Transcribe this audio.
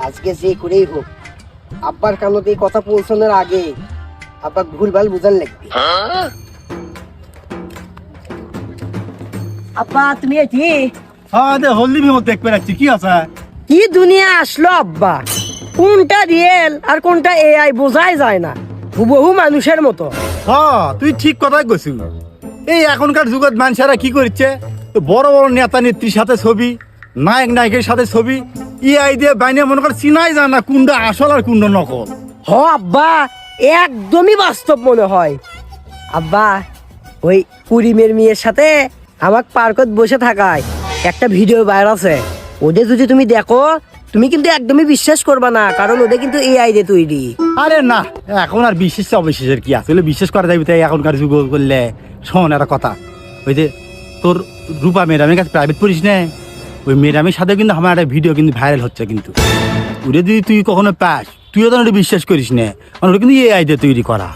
আজকে যে করেই হোক আব্বার কানতে এই কথা পৌঁছানোর আগে আব্বা ভুলভাল বুঝান লাগবে। আব্বা তুমি এটি হ্যাঁ দে হলদি বিমত দেখবে রাখছি কি আছে কি দুনিয়া আসলো আব্বা, কোনটা রিয়েল আর কোনটা এআই বোঝাই যায় না, হুবহু মানুষের মতো। হ্যাঁ তুই ঠিক কথাই কইছিস। এই এখনকার যুগত মানুষেরা কি করছে, বড় বড় নেতা নেত্রীর সাথে ছবি, নায়ক নায়কের সাথে ছবি, ইআই দিয়ে বাইনে মনে কর চিনাই যায় না কোনটা আসল আর কোনটা নকল। হ আব্বা, একদমই বাস্তব মনে হয়। আব্বা ওই কুড়িমের মেয়ের সাথে আমাকে পার্কত বসে থাকায় একটা ভিডিও বাইর আছে, ওটা যদি তুমি দেখো তুমি কিন্তু একদমই বিশ্বাস করবা না, কারণ ওটা কিন্তু এআই দিয়ে তৈরি। আরে না, এখন আর বিশেষ অবিশেষের কি আছে, বিশ্বাস করা যাবে তাই এখনকার যুগ করলে। শোন একটা কথা, ওই যে তোর রূপা ম্যাডামের কাছে প্রাইভেট পড়িস না, ওই ম্যাডামের সাথে কিন্তু আমার একটা ভিডিও কিন্তু ভাইরাল হচ্ছে, কিন্তু ওটা যদি তুই কখনো পাস তুইও তো ওটা বিশ্বাস করিস না, ওটা কিন্তু এআই দিয়ে তৈরি করা।